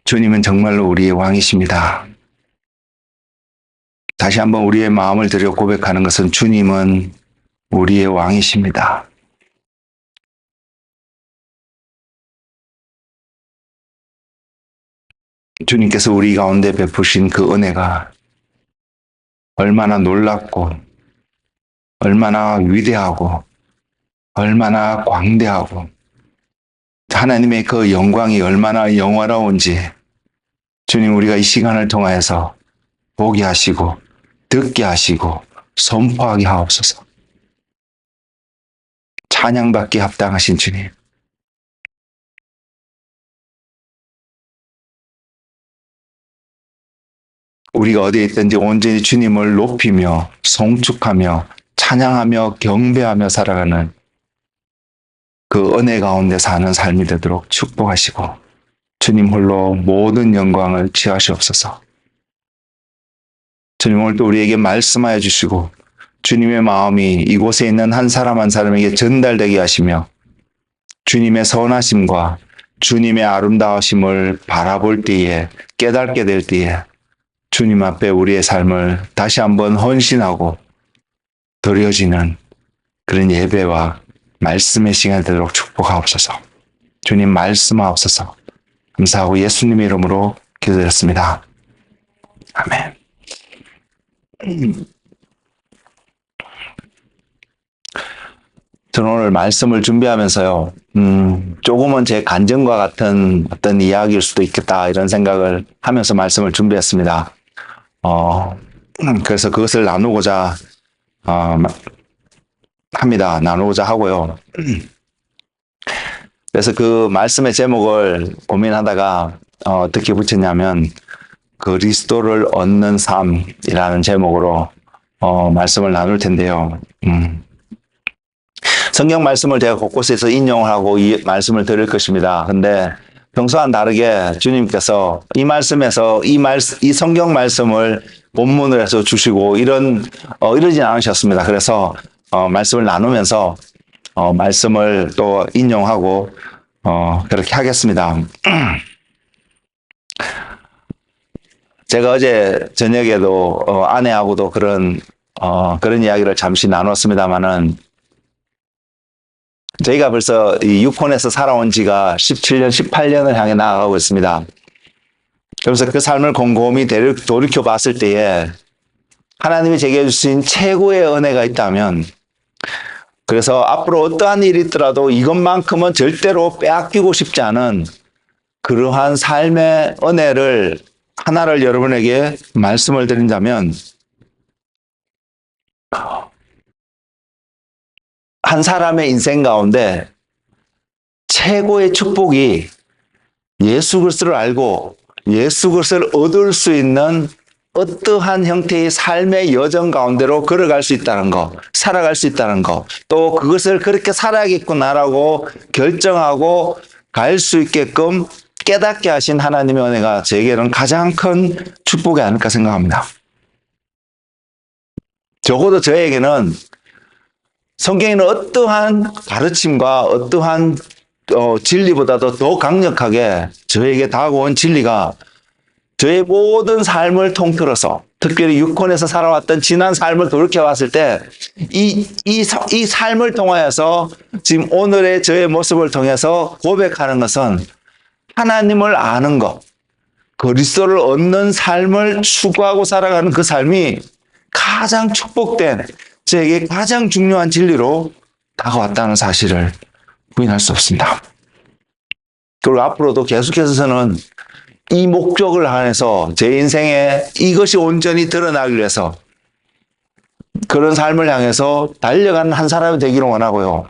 주님은 정말로 우리의 왕이십니다. 다시 한번 우리의 마음을 들여 고백하는 것은 주님은 우리의 왕이십니다. 주님께서 우리 가운데 베푸신 그 은혜가 얼마나 놀랍고 얼마나 위대하고 얼마나 광대하고 하나님의 그 영광이 얼마나 영화로운지 주님, 우리가 이 시간을 통하여서 보게 하시고 듣게 하시고 선포하게 하옵소서. 찬양받기 합당하신 주님, 우리가 어디에 있든지 온전히 주님을 높이며 송축하며 찬양하며 경배하며 살아가는 그 은혜 가운데 사는 삶이 되도록 축복하시고 주님 홀로 모든 영광을 취하시옵소서. 주님, 오늘 또 우리에게 말씀하여 주시고 주님의 마음이 이곳에 있는 한 사람 한 사람에게 전달되게 하시며 주님의 선하심과 주님의 아름다우심을 바라볼 때에 깨닫게 될 때에 주님 앞에 우리의 삶을 다시 한번 헌신하고 드려지는 그런 예배와 말씀의 시간이 되도록 축복하옵소서. 주님 말씀하옵소서. 감사하고 예수님의 이름으로 기도드렸습니다. 아멘. 저는 오늘 말씀을 준비하면서요, 조금은 제 간증과 같은 어떤 이야기일 수도 있겠다 이런 생각을 하면서 말씀을 준비했습니다. 그래서 그것을 나누고자 합니다. 나누고자 하고요. 그래서 그 말씀의 제목을 고민하다가 어떻게 붙였냐면 그리스도를 얻는 삶이라는 제목으로 말씀을 나눌 텐데요. 성경 말씀을 제가 곳곳에서 인용하고 이 말씀을 드릴 것입니다. 근데 평소와는 다르게 주님께서 이 말씀에서 이 성경 말씀을 본문을 해서 주시고 이러진 않으셨습니다. 그래서 말씀을 나누면서 말씀을 또 인용하고 그렇게 하겠습니다. 제가 어제 저녁에도 아내하고도 그런 이야기를 잠시 나눴습니다만은 저희가 벌써 이 유콘에서 살아온 지가 17년, 18년을 향해 나아가고 있습니다. 그래서 그 삶을 곰곰이 돌이켜 봤을 때에 하나님이 제게 주신 최고의 은혜가 있다면, 그래서 앞으로 어떠한 일이 있더라도 이것만큼은 절대로 빼앗기고 싶지 않은 그러한 삶의 은혜를 하나를 여러분에게 말씀을 드린다면, 한 사람의 인생 가운데 최고의 축복이 예수 그리스도를 알고 예수 그리스도를 얻을 수 있는 어떠한 형태의 삶의 여정 가운데로 걸어갈 수 있다는 거, 살아갈 수 있다는 거, 또 그것을 그렇게 살아야겠구나라고 결정하고 갈 수 있게끔 깨닫게 하신 하나님의 은혜가 제게는 가장 큰 축복이 아닐까 생각합니다. 적어도 저에게는 성경에는 어떠한 가르침과 어떠한 진리보다도 더 강력하게 저에게 다가온 진리가 저의 모든 삶을 통틀어서, 특별히 유콘에서 살아왔던 지난 삶을 돌이켜봤을 때 이 삶을 통하여서 지금 오늘의 저의 모습을 통해서 고백하는 것은 하나님을 아는 것, 그리스도를 얻는 삶을 추구하고 살아가는 그 삶이 가장 축복된, 저에게 가장 중요한 진리로 다가왔다는 사실을 부인할 수 없습니다. 그리고 앞으로도 계속해서 저는 이 목적을 향해서 제 인생에 이것이 온전히 드러나기 위해서 그런 삶을 향해서 달려가는 한 사람이 되기를 원하고요.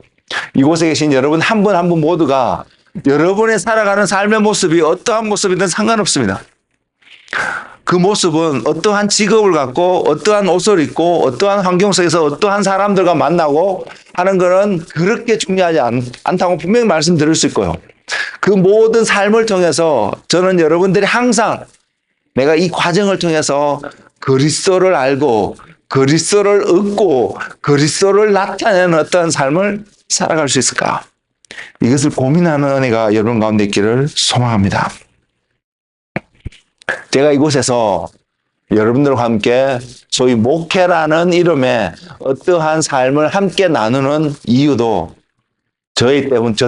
이곳에 계신 여러분 한 분 한 분 모두가 여러분의 살아가는 삶의 모습이 어떠한 모습이든 상관없습니다. 그 모습은 어떠한 직업을 갖고 어떠한 옷을 입고 어떠한 환경 속에서 어떠한 사람들과 만나고 하는 것은 그렇게 중요하지 않다고 분명히 말씀드릴 수 있고요. 그 모든 삶을 통해서 저는 여러분들이 항상 내가 이 과정을 통해서 그리스도를 알고 그리스도를 얻고 그리스도를 나타내는 어떠한 삶을 살아갈 수 있을까? 이것을 고민하는 은혜가 여러분 가운데 있기를 소망합니다. 제가 이곳에서 여러분들과 함께 소위 목회라는 이름의 어떠한 삶을 함께 나누는 이유도 저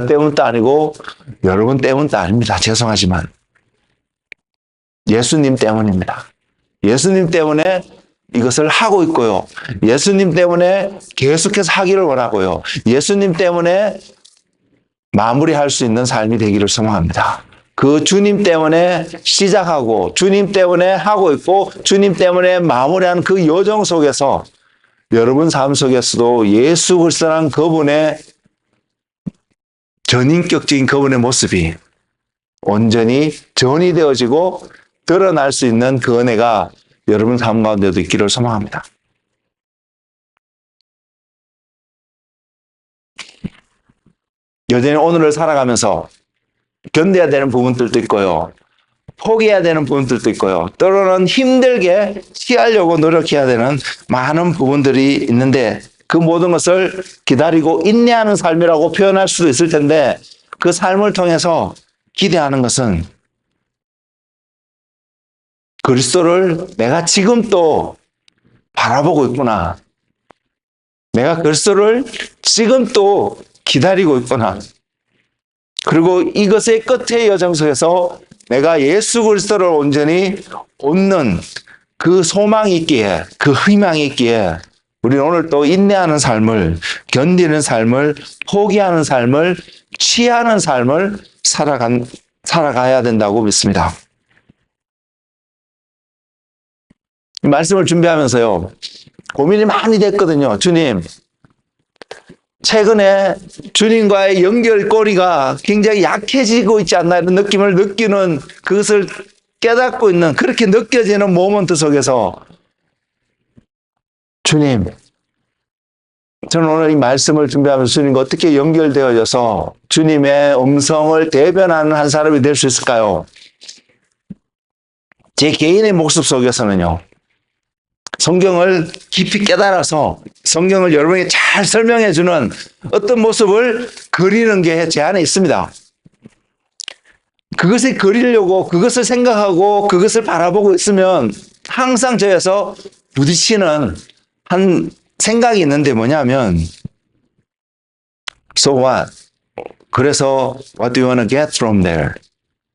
때문도 아니고 여러분 때문도 아닙니다. 죄송하지만. 예수님 때문입니다. 예수님 때문에 이것을 하고 있고요. 예수님 때문에 계속해서 하기를 원하고요. 예수님 때문에 마무리할 수 있는 삶이 되기를 소망합니다. 그 주님 때문에 시작하고 주님 때문에 하고 있고 주님 때문에 마무리하는 그 여정 속에서 여러분 삶 속에서도 예수 그리스도라는 그분의 전인격적인 그분의 모습이 온전히 전이 되어지고 드러날 수 있는 그 은혜가 여러분 삶 가운데도 있기를 소망합니다. 여전히 오늘을 살아가면서 견뎌야 되는 부분들도 있고요. 포기해야 되는 부분들도 있고요. 때로는 힘들게 취하려고 노력해야 되는 많은 부분들이 있는데 그 모든 것을 기다리고 인내하는 삶이라고 표현할 수도 있을 텐데 그 삶을 통해서 기대하는 것은 그리스도를 내가 지금 또 바라보고 있구나. 내가 그리스도를 지금 또 기다리고 있구나. 그리고 이것의 끝의 여정 속에서 내가 예수 그리스도를 온전히 얻는 그 소망이 있기에, 그 희망이 있기에 우리는 오늘 또 인내하는 삶을, 견디는 삶을, 포기하는 삶을, 취하는 삶을 살아가야 된다고 믿습니다. 이 말씀을 준비하면서요, 고민이 많이 됐거든요. 주님, 최근에 주님과의 연결고리가 굉장히 약해지고 있지 않나 이런 느낌을 느끼는 그것을 깨닫고 있는 그렇게 느껴지는 모먼트 속에서 주님, 저는 오늘 이 말씀을 준비하면서 주님과 어떻게 연결되어져서 주님의 음성을 대변하는 한 사람이 될 수 있을까요? 제 개인의 모습 속에서는요, 성경을 깊이 깨달아서 성경을 여러분에게 잘 설명해주는 어떤 모습을 그리는 게 제 안에 있습니다. 그것을 그리려고 그것을 생각하고 그것을 바라보고 있으면 항상 저에서 부딪히는 한 생각이 있는데 뭐냐면 So what? 그래서 What do you want to get from there?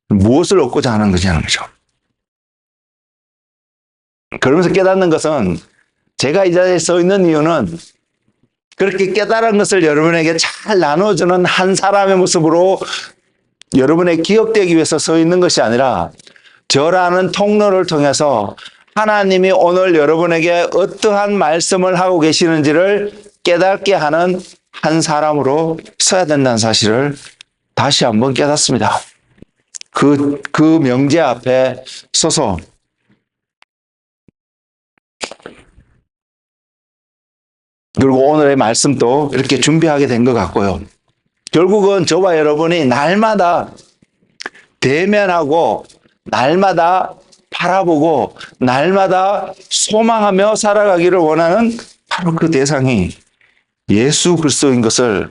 무엇을 얻고자 하는 거냐는 거죠. 그러면서 깨닫는 것은 제가 이 자리에 서 있는 이유는 그렇게 깨달은 것을 여러분에게 잘 나눠주는 한 사람의 모습으로 여러분에게 기억되기 위해서 서 있는 것이 아니라 저라는 통로를 통해서 하나님이 오늘 여러분에게 어떠한 말씀을 하고 계시는지를 깨닫게 하는 한 사람으로 서야 된다는 사실을 다시 한번 깨닫습니다. 그 명제 앞에 서서 그리고 오늘의 말씀도 이렇게 준비하게 된 것 같고요. 결국은 저와 여러분이 날마다 대면하고 날마다 바라보고 날마다 소망하며 살아가기를 원하는 바로 그 대상이 예수 그리스도인 것을,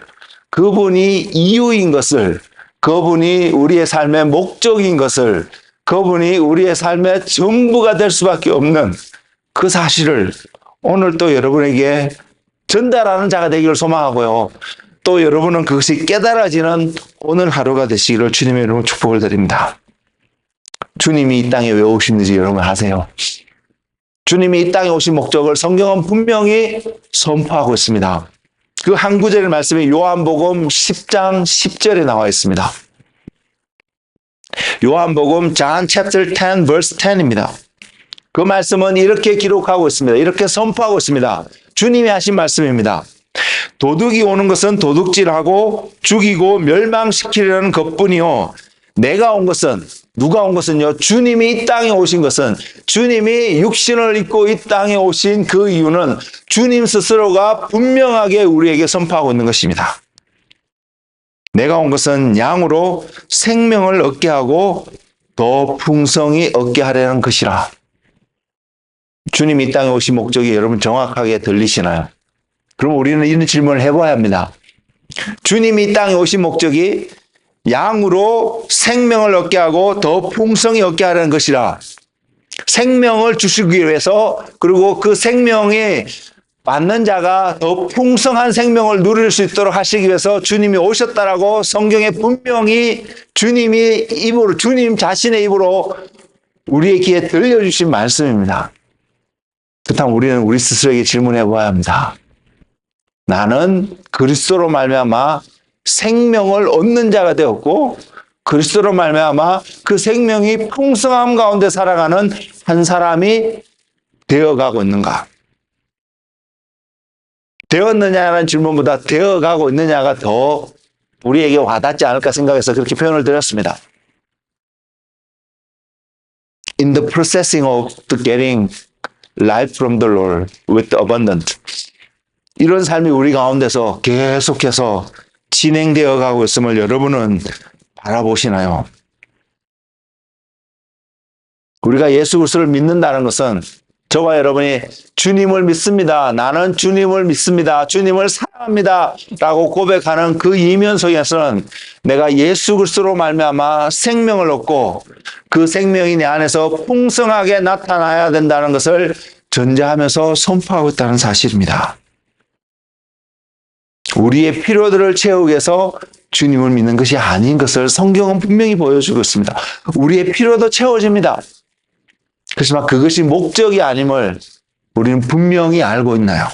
그분이 이유인 것을, 그분이 우리의 삶의 목적인 것을, 그분이 우리의 삶의 전부가 될 수밖에 없는 그 사실을 오늘 또 여러분에게 전달하는 자가 되기를 소망하고요. 또 여러분은 그것이 깨달아지는 오늘 하루가 되시기를 주님의 이름으로 축복을 드립니다. 주님이 이 땅에 왜 오시는지 여러분 아세요? 주님이 이 땅에 오신 목적을 성경은 분명히 선포하고 있습니다. 그 한 구절의 말씀이 요한복음 10장 10절에 나와 있습니다. 요한복음 John chapter 10 verse 10입니다. 그 말씀은 이렇게 기록하고 있습니다. 이렇게 선포하고 있습니다. 주님이 하신 말씀입니다. 도둑이 오는 것은 도둑질하고 죽이고 멸망시키려는 것뿐이요. 내가 온 것은, 누가 온 것은요? 주님이 이 땅에 오신 것은, 주님이 육신을 입고 이 땅에 오신 그 이유는 주님 스스로가 분명하게 우리에게 선포하고 있는 것입니다. 내가 온 것은 양으로 생명을 얻게 하고 더 풍성히 얻게 하려는 것이라. 주님이 이 땅에 오신 목적이 여러분 정확하게 들리시나요? 그럼 우리는 이런 질문을 해봐야 합니다. 주님이 이 땅에 오신 목적이 양으로 생명을 얻게 하고 더 풍성히 얻게 하려는 것이라. 생명을 주시기 위해서, 그리고 그 생명이 받는 자가 더 풍성한 생명을 누릴 수 있도록 하시기 위해서 주님이 오셨다라고 성경에 분명히 주님 자신의 입으로 우리의 귀에 들려주신 말씀입니다. 그렇다면 우리는 우리 스스로에게 질문해 보아야 합니다. 나는 그리스도로 말미암아 생명을 얻는 자가 되었고, 그리스도로 말미암아 그 생명이 풍성함 가운데 살아가는 한 사람이 되어가고 있는가? 되었느냐라는 질문보다 되어가고 있느냐가 더 우리에게 와닿지 않을까 생각해서 그렇게 표현을 드렸습니다. In the processing of getting life from the Lord with abundant. 이런 삶이 우리 가운데서 계속해서 진행되어 가고 있음을 여러분은 바라보시나요? 우리가 예수 그리스도를 믿는다는 것은 저와 여러분이 주님을 믿습니다. 나는 주님을 믿습니다. 주님을 사랑합니다. 라고 고백하는 그 이면 속에서는 내가 예수 그리스도로 말미암아 생명을 얻고 그 생명이 내 안에서 풍성하게 나타나야 된다는 것을 전제하면서 선포하고 있다는 사실입니다. 우리의 필요들을 채우기 위해서 주님을 믿는 것이 아닌 것을 성경은 분명히 보여주고 있습니다. 우리의 필요도 채워집니다. 그렇지만 그것이 목적이 아님을 우리는 분명히 알고 있나요?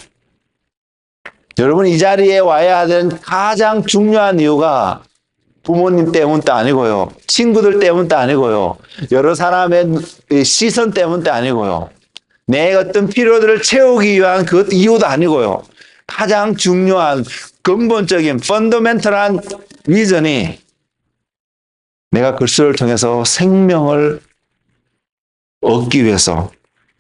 여러분, 이 자리에 와야 하는 가장 중요한 이유가 부모님 때문도 아니고요. 친구들 때문도 아니고요. 여러 사람의 시선 때문도 아니고요. 내 어떤 필요들을 채우기 위한 그 이유도 아니고요. 가장 중요한 근본적인 펀더멘털한 리전이 내가 그리스도를 통해서 생명을 얻기 위해서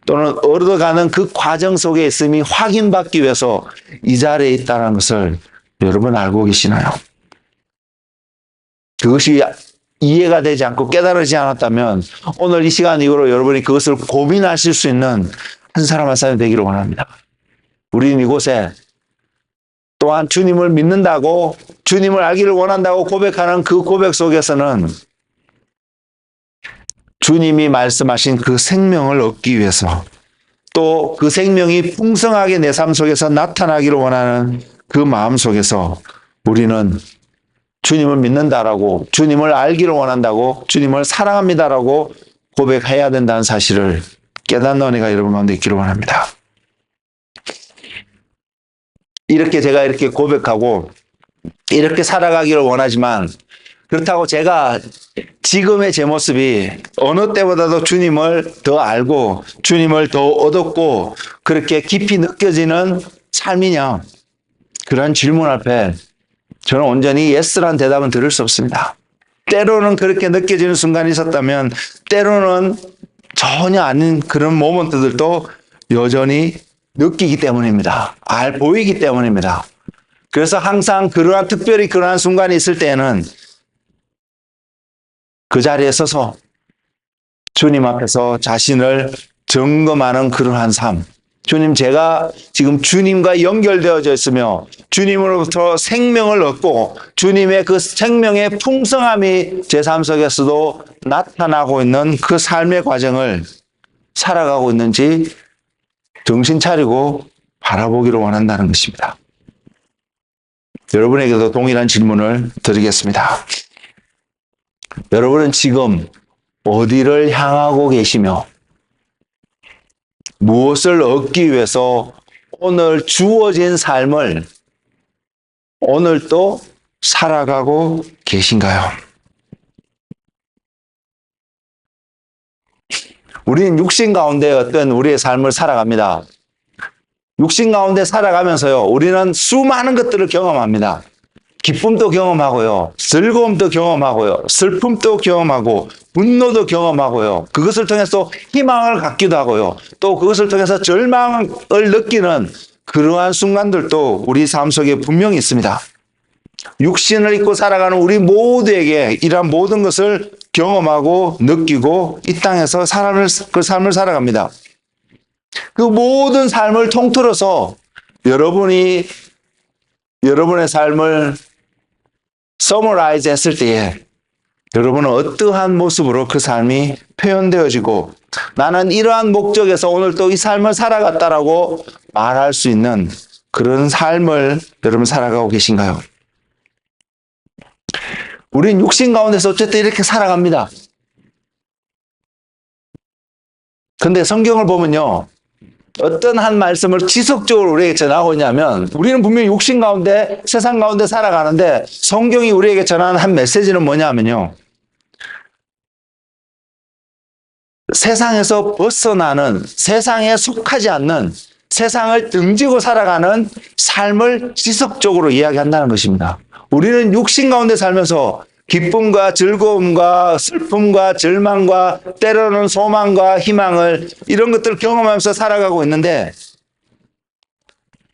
또는 얻어가는 그 과정 속에 있음이 확인받기 위해서 이 자리에 있다는 것을 여러분 알고 계시나요? 그것이 이해가 되지 않고 깨달아지지 않았다면 오늘 이 시간 이후로 여러분이 그것을 고민하실 수 있는 한 사람 한 사람이 되기를 원합니다. 우리는 이곳에 또한 주님을 믿는다고, 주님을 알기를 원한다고 고백하는 그 고백 속에서는 주님이 말씀하신 그 생명을 얻기 위해서 또 그 생명이 풍성하게 내 삶 속에서 나타나기를 원하는 그 마음 속에서 우리는 주님을 믿는다라고, 주님을 알기를 원한다고, 주님을 사랑합니다라고 고백해야 된다는 사실을 깨닫는 은혜가 여러분 가운데 있기를 원합니다. 제가 이렇게 고백하고 이렇게 살아가기를 원하지만 그렇다고 제가 지금의 제 모습이 어느 때보다도 주님을 더 알고 주님을 더 얻었고 그렇게 깊이 느껴지는 삶이냐? 그런 질문 앞에 저는 온전히 예스라는 대답은 들을 수 없습니다. 때로는 그렇게 느껴지는 순간이 있었다면 때로는 전혀 아닌 그런 모먼트들도 여전히 느끼기 때문입니다. 보이기 때문입니다. 그래서 항상 특별히 그러한 순간이 있을 때에는 그 자리에 서서 주님 앞에서 자신을 점검하는 그러한 삶. 주님, 제가 지금 주님과 연결되어져 있으며 주님으로부터 생명을 얻고 주님의 그 생명의 풍성함이 제 삶 속에서도 나타나고 있는 그 삶의 과정을 살아가고 있는지 정신 차리고 바라보기를 원한다는 것입니다. 여러분에게도 동일한 질문을 드리겠습니다. 여러분은 지금 어디를 향하고 계시며 무엇을 얻기 위해서 오늘 주어진 삶을 오늘도 살아가고 계신가요? 우리는 육신 가운데 어떤 우리의 삶을 살아갑니다. 육신 가운데 살아가면서요, 우리는 수많은 것들을 경험합니다. 기쁨도 경험하고요, 즐거움도 경험하고요, 슬픔도 경험하고, 분노도 경험하고요, 그것을 통해서 희망을 갖기도 하고요, 또 그것을 통해서 절망을 느끼는 그러한 순간들도 우리 삶 속에 분명히 있습니다. 육신을 입고 살아가는 우리 모두에게 이러한 모든 것을 경험하고 느끼고 이 땅에서 그 삶을 살아갑니다. 그 모든 삶을 통틀어서 여러분이 여러분의 삶을 서머라이즈 했을 때에 여러분은 어떠한 모습으로 그 삶이 표현되어지고 그 나는 이러한 목적에서 오늘 또 이 삶을 살아갔다라고 말할 수 있는 그런 삶을 여러분 살아가고 계신가요? 우린 육신 가운데서 어쨌든 이렇게 살아갑니다. 근데 성경을 보면요, 어떤 한 말씀을 지속적으로 우리에게 전하고 있냐면, 우리는 분명히 육신 가운데, 세상 가운데 살아가는데, 성경이 우리에게 전하는 한 메시지는 뭐냐면요, 세상에서 벗어나는, 세상에 속하지 않는, 세상을 등지고 살아가는 삶을 지속적으로 이야기한다는 것입니다. 우리는 육신 가운데 살면서 기쁨과 즐거움과 슬픔과 절망과 때로는 소망과 희망을 이런 것들을 경험하면서 살아가고 있는데,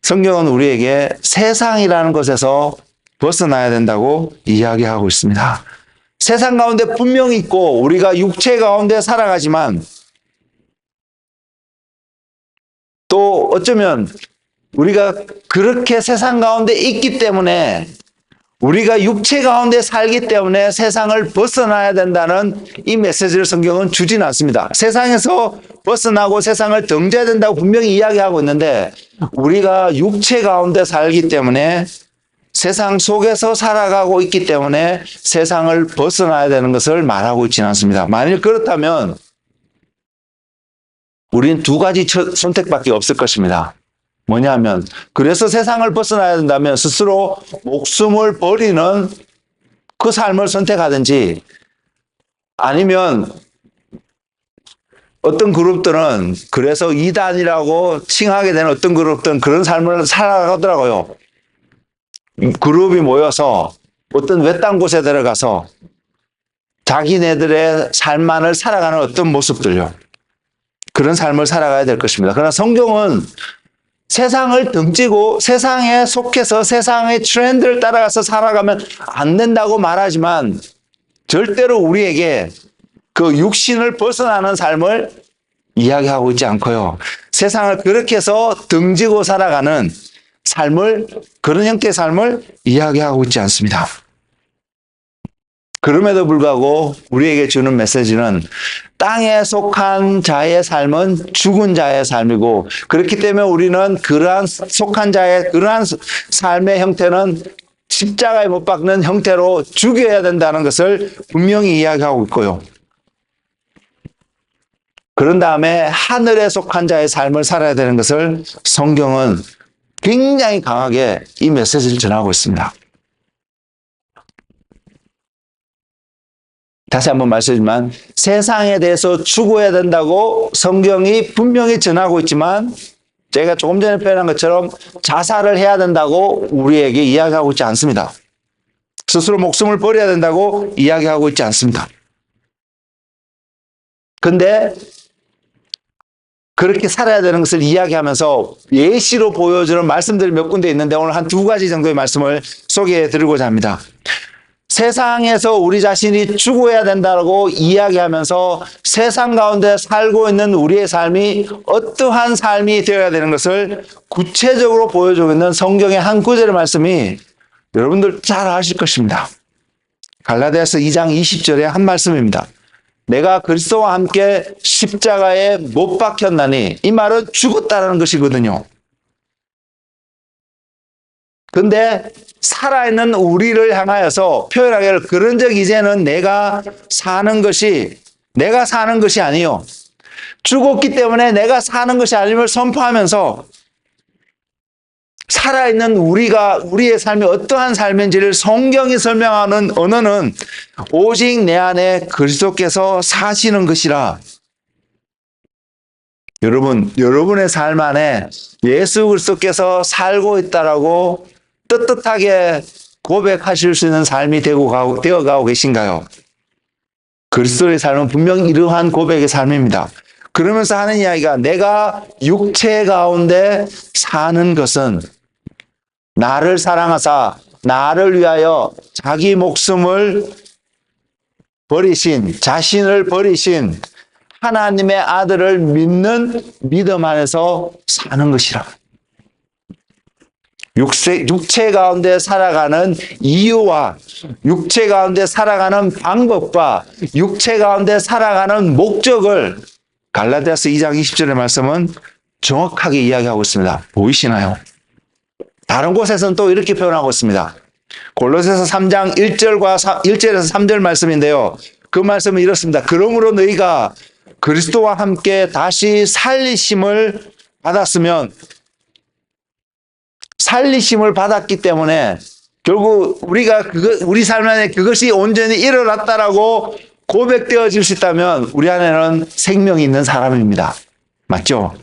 성경은 우리에게 세상이라는 것에서 벗어나야 된다고 이야기하고 있습니다. 세상 가운데 분명히 있고 우리가 육체 가운데 살아가지만, 또 어쩌면 우리가 그렇게 세상 가운데 있기 때문에, 우리가 육체 가운데 살기 때문에 세상을 벗어나야 된다는 이 메시지를 성경은 주진 않습니다. 세상에서 벗어나고 세상을 등져야 된다고 분명히 이야기하고 있는데, 우리가 육체 가운데 살기 때문에, 세상 속에서 살아가고 있기 때문에 세상을 벗어나야 되는 것을 말하고 있지는 않습니다. 만일 그렇다면 우린 두 가지 선택밖에 없을 것입니다. 뭐냐면, 그래서 세상을 벗어나야 된다면 스스로 목숨을 버리는 그 삶을 선택하든지, 아니면 어떤 그룹들은 그래서 이단이라고 칭하게 되는 어떤 그룹들은 그런 삶을 살아가더라고요. 그룹이 모여서 어떤 외딴 곳에 들어가서 자기네들의 삶만을 살아가는 어떤 모습들요. 그런 삶을 살아가야 될 것입니다. 그러나 성경은 세상을 등지고 세상에 속해서 세상의 트렌드를 따라가서 살아가면 안 된다고 말하지만, 절대로 우리에게 그 육신을 벗어나는 삶을 이야기하고 있지 않고요, 세상을 그렇게 해서 등지고 살아가는 삶을, 그런 형태의 삶을 이야기하고 있지 않습니다. 그럼에도 불구하고 우리에게 주는 메시지는, 땅에 속한 자의 삶은 죽은 자의 삶이고, 그렇기 때문에 우리는 그러한 속한 자의 그러한 삶의 형태는 십자가에 못 박는 형태로 죽여야 된다는 것을 분명히 이야기하고 있고요. 그런 다음에 하늘에 속한 자의 삶을 살아야 되는 것을 성경은 굉장히 강하게 이 메시지를 전하고 있습니다. 다시 한번 말씀드리지만, 세상에 대해서 죽어야 된다고 성경이 분명히 전하고 있지만, 제가 조금 전에 표현한 것처럼 자살을 해야 된다고 우리에게 이야기하고 있지 않습니다. 스스로 목숨을 버려야 된다고 이야기하고 있지 않습니다. 근데 그렇게 살아야 되는 것을 이야기하면서 예시로 보여주는 말씀들이 몇 군데 있는데, 오늘 한 두 가지 정도의 말씀을 소개해 드리고자 합니다. 세상에서 우리 자신이 죽어야 된다고 이야기하면서 세상 가운데 살고 있는 우리의 삶이 어떠한 삶이 되어야 되는 것을 구체적으로 보여주고 있는 성경의 한 구절의 말씀이 여러분들 잘 아실 것입니다. 갈라디아서 2장 20절의 한 말씀입니다. 내가 그리스도와 함께 십자가에 못 박혔나니, 이 말은 죽었다는 것이거든요. 근데 살아있는 우리를 향하여서 표현하기를, 그런즉 이제는 내가 사는 것이 아니요, 죽었기 때문에 내가 사는 것이 아님을 선포하면서, 살아있는 우리의 삶이 어떠한 삶인지를 성경이 설명하는 언어는 오직 내 안에 그리스도께서 사시는 것이라. 여러분의 삶 안에 예수 그리스도께서 살고 있다라고 떳떳하게 고백하실 수 있는 삶이 되어가고 계신가요? 그리스도의 삶은 분명히 이러한 고백의 삶입니다. 그러면서 하는 이야기가, 내가 육체 가운데 사는 것은 나를 사랑하사 나를 위하여 자기 목숨을 버리신, 자신을 버리신 하나님의 아들을 믿는 믿음 안에서 사는 것이라. 육체 가운데 살아가는 이유와 육체 가운데 살아가는 방법과 육체 가운데 살아가는 목적을 갈라디아서 2장 20절의 말씀은 정확하게 이야기하고 있습니다. 보이시나요? 다른 곳에서는 또 이렇게 표현하고 있습니다. 골로새서 3장 1절에서 3절 말씀인데요. 그 말씀은 이렇습니다. 그러므로 너희가 그리스도와 함께 다시 살리심을 받았으면, 살리심을 받았기 때문에 결국 우리가 우리 삶 안에 그것이 온전히 일어났다라고 고백되어질 수 있다면 우리 안에는 생명이 있는 사람입니다. 맞죠?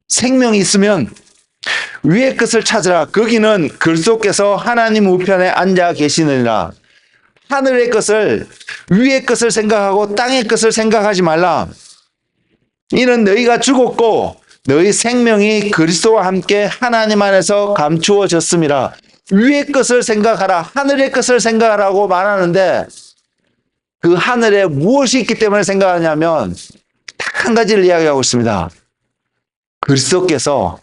생명이 있으면 위의 것을 찾으라. 거기는 그리스도께서 하나님 우편에 앉아 계시느니라. 하늘의 것을, 위의 것을 생각하고 땅의 것을 생각하지 말라. 이는 너희가 죽었고 너희 생명이 그리스도와 함께 하나님 안에서 감추어졌음이라. 위의 것을 생각하라, 하늘의 것을 생각하라고 말하는데, 그 하늘에 무엇이 있기 때문에 생각하냐면 딱 한 가지를 이야기하고 있습니다. 그리스도께서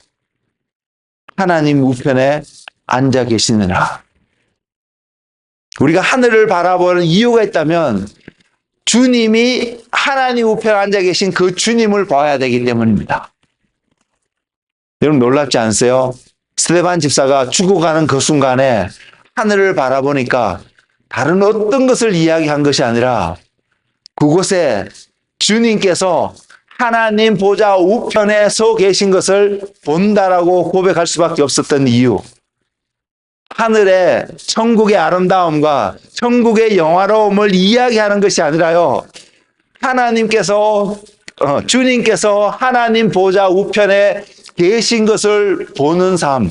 하나님 우편에 앉아 계시느라. 우리가 하늘을 바라보는 이유가 있다면 주님이 하나님 우편에 앉아 계신 그 주님을 봐야 되기 때문입니다. 여러분 놀랍지 않으세요? 스데반 집사가 죽어가는 그 순간에 하늘을 바라보니까 다른 어떤 것을 이야기한 것이 아니라 그곳에 주님께서 하나님 보좌 우편에 서 계신 것을 본다라고 고백할 수밖에 없었던 이유. 하늘의 천국의 아름다움과 천국의 영화로움을 이야기하는 것이 아니라요. 주님께서 하나님 보좌 우편에 계신 것을 보는 삶.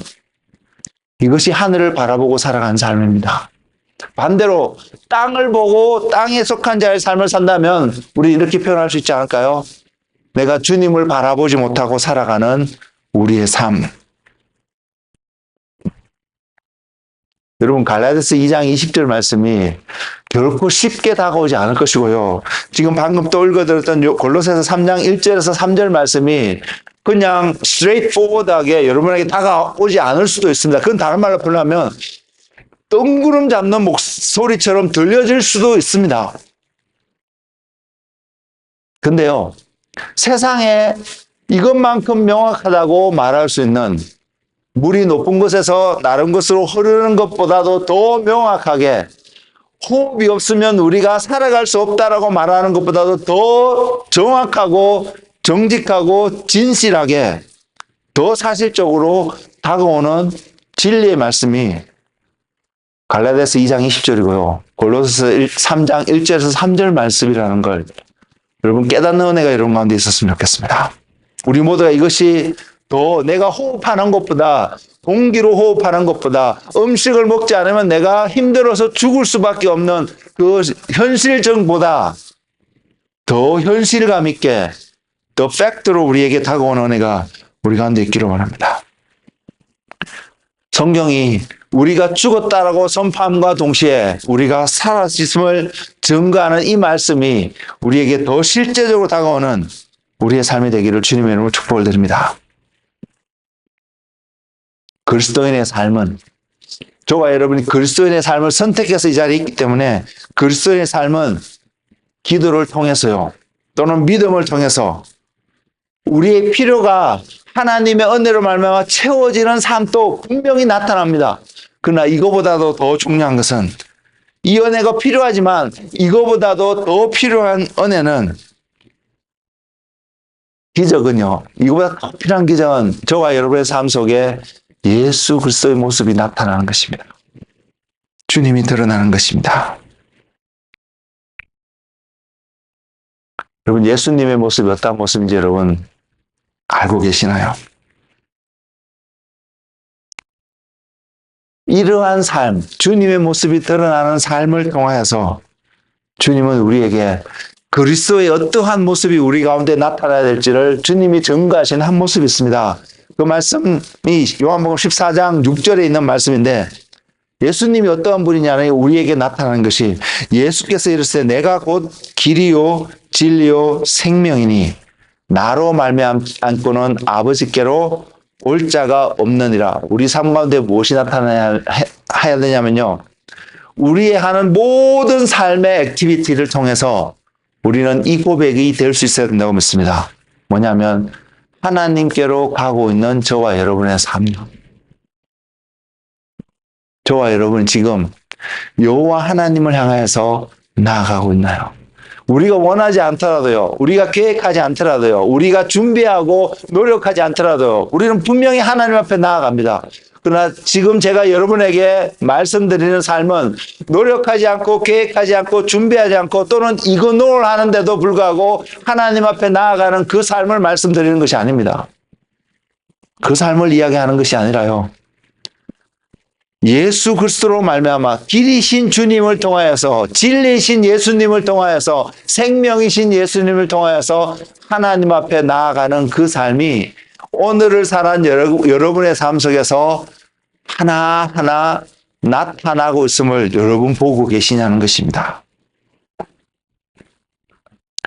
이것이 하늘을 바라보고 살아가는 삶입니다. 반대로 땅을 보고 땅에 속한 자의 삶을 산다면 우리 이렇게 표현할 수 있지 않을까요? 내가 주님을 바라보지 못하고 살아가는 우리의 삶. 여러분 갈라디아서 2장 20절 말씀이 결코 쉽게 다가오지 않을 것이고요. 지금 방금 또 읽어드렸던 골로새서 3장 1절에서 3절 말씀이 그냥 straightforward하게 여러분에게 다가오지 않을 수도 있습니다. 그건 다른 말로 표현하면 뜬구름 잡는 목소리처럼 들려질 수도 있습니다. 근데요, 세상에 이것만큼 명확하다고 말할 수 있는 물이 높은 곳에서 다른 곳으로 흐르는 것보다도 더 명확하게 호흡이 없으면 우리가 살아갈 수 없다라고 말하는 것보다도 더 정확하고 정직하고 진실하게 더 사실적으로 다가오는 진리의 말씀이 갈라디아서 2장 20절이고요. 골로새서 3장 1절에서 3절 말씀이라는 걸 여러분 깨닫는 은혜가 여러분 가운데 있었으면 좋겠습니다. 우리 모두가 이것이 더 내가 호흡하는 것보다, 공기로 호흡하는 것보다, 음식을 먹지 않으면 내가 힘들어서 죽을 수밖에 없는 그 현실적보다 더 현실감 있게, 더 팩트로 우리에게 다가오는 은혜가 우리 가운데 있기를 원합니다. 성경이 우리가 죽었다라고 선포함과 동시에 우리가 살아있음을 증거하는 이 말씀이 우리에게 더 실제적으로 다가오는 우리의 삶이 되기를 주님의 이름으로 축복을 드립니다. 그리스도인의 삶은, 저와 여러분이 그리스도인의 삶을 선택해서 이 자리에 있기 때문에 그리스도인의 삶은 기도를 통해서요, 또는 믿음을 통해서 우리의 필요가 하나님의 은혜로 말미암아 채워지는 삶도 분명히 나타납니다. 그러나 이거보다도 더 중요한 것은, 이 은혜가 필요하지만 이거보다도 더 필요한 은혜는, 기적은요, 이거보다 더 필요한 기적은 저와 여러분의 삶 속에 예수 그리스도의 모습이 나타나는 것입니다. 주님이 드러나는 것입니다. 여러분, 예수님의 모습이 어떤 모습인지 여러분 알고 계시나요? 이러한 삶, 주님의 모습이 드러나는 삶을 통하여서 주님은 우리에게 그리스도의 어떠한 모습이 우리 가운데 나타나야 될지를 주님이 증거하신 한 모습이 있습니다. 그 말씀이 요한복음 14장 6절에 있는 말씀인데, 예수님이 어떠한 분이냐는 우리에게 나타나는 것이, 예수께서 이르시되 내가 곧 길이요 진리요 생명이니 나로 말미암고는 아버지께로 올 자가 없느니라. 우리 삶 가운데 무엇이 나타나야 되냐면요, 우리의 하는 모든 삶의 액티비티를 통해서 우리는 이 고백이 될 수 있어야 된다고 믿습니다. 뭐냐면 하나님께로 가고 있는 저와 여러분의 삶. 저와 여러분 지금 여호와 하나님을 향해서 나아가고 있나요? 우리가 원하지 않더라도요, 우리가 계획하지 않더라도요, 우리가 준비하고 노력하지 않더라도요, 우리는 분명히 하나님 앞에 나아갑니다. 그러나 지금 제가 여러분에게 말씀드리는 삶은 노력하지 않고 계획하지 않고 준비하지 않고 또는 이그노를 하는데도 불구하고 하나님 앞에 나아가는 그 삶을 말씀드리는 것이 아닙니다. 그 삶을 이야기하는 것이 아니라요, 예수 그리스도로 말미암아 길이신 주님을 통하여서, 진리신 예수님을 통하여서, 생명이신 예수님을 통하여서 하나님 앞에 나아가는 그 삶이 오늘을 살아온 여러분의 삶 속에서 하나하나 나타나고 있음을 여러분 보고 계시냐는 것입니다.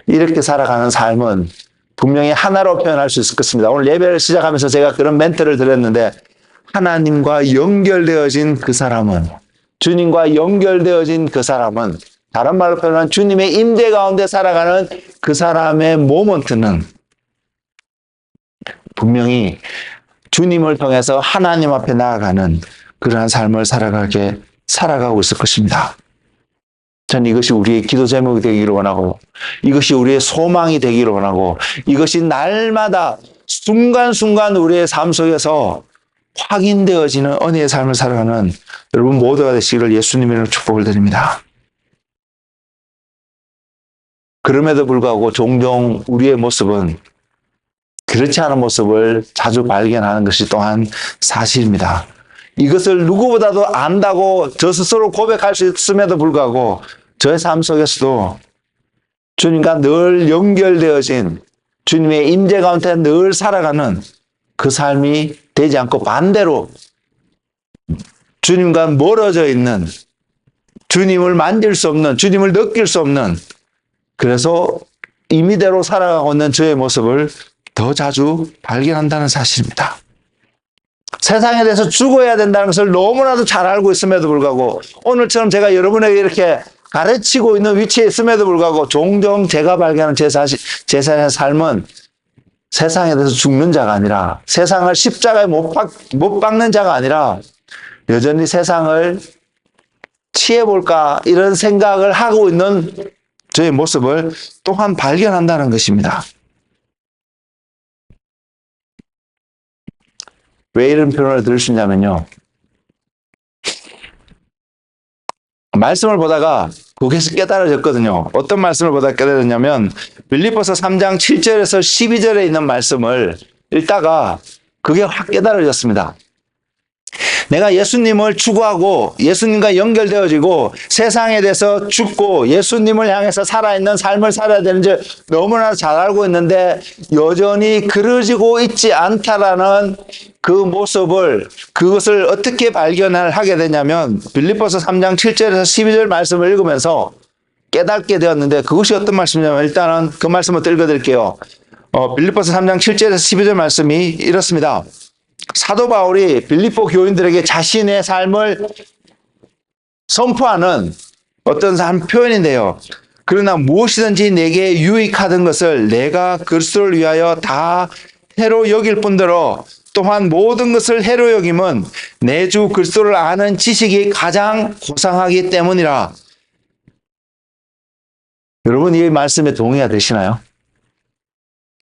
이렇게 살아가는 삶은 분명히 하나로 표현할 수 있을 것입니다. 오늘 예배를 시작하면서 제가 그런 멘트를 드렸는데, 하나님과 연결되어진 그 사람은, 주님과 연결되어진 그 사람은, 다른 말로 표현하면 주님의 임재 가운데 살아가는 그 사람의 모먼트는 분명히 주님을 통해서 하나님 앞에 나아가는 그러한 삶을 살아가고 있을 것입니다. 저는 이것이 우리의 기도 제목이 되기를 원하고, 이것이 우리의 소망이 되기를 원하고, 이것이 날마다 순간순간 우리의 삶 속에서 확인되어지는 은혜의 삶을 살아가는 여러분 모두가 되시기를 예수님의 축복을 드립니다. 그럼에도 불구하고 종종 우리의 모습은 그렇지 않은 모습을 자주 발견하는 것이 또한 사실입니다. 이것을 누구보다도 안다고 저 스스로 고백할 수 있음에도 불구하고 저의 삶 속에서도 주님과 늘 연결되어진, 주님의 임재 가운데 늘 살아가는 그 삶이 되지 않고 반대로 주님과 멀어져 있는, 주님을 만질 수 없는, 주님을 느낄 수 없는, 그래서 임의대로 살아가고 있는 저의 모습을 더 자주 발견한다는 사실입니다. 세상에 대해서 죽어야 된다는 것을 너무나도 잘 알고 있음에도 불구하고, 오늘처럼 제가 여러분에게 이렇게 가르치고 있는 위치에 있음에도 불구하고 종종 제가 발견하는 제 자신의 삶은 세상에 대해서 죽는 자가 아니라, 세상을 십자가에 못 박는 자가 아니라 여전히 세상을 취해볼까 이런 생각을 하고 있는 저의 모습을 또한 발견한다는 것입니다. 왜 이런 표현을 들을 수 있냐면요, 말씀을 보다가 거기서 깨달아졌거든요. 어떤 말씀을 보다가 깨달았냐면, 빌립보서 3장 7절에서 12절에 있는 말씀을 읽다가 그게 확 깨달아졌습니다. 내가 예수님을 추구하고 예수님과 연결되어지고 세상에 대해서 죽고 예수님을 향해서 살아있는 삶을 살아야 되는지 너무나 잘 알고 있는데 여전히 그려지고 있지 않다라는 그 모습을, 그것을 어떻게 발견을 하게 되냐면 빌립보서 3장 7절에서 12절 말씀을 읽으면서 깨닫게 되었는데, 그것이 어떤 말씀이냐면 일단은 그 말씀을 읽어드릴게요. 빌립보서 3장 7절에서 12절 말씀이 이렇습니다. 사도 바울이 빌립보 교인들에게 자신의 삶을 선포하는 어떤 삶 표현인데요. 그러나 무엇이든지 내게 유익하던 것을 내가 그리스도를 위하여 다 해로 여길 뿐더러 또한 모든 것을 해로 여김은 내 주 그리스도를 아는 지식이 가장 고상하기 때문이라. 여러분, 이 말씀에 동의가 되시나요?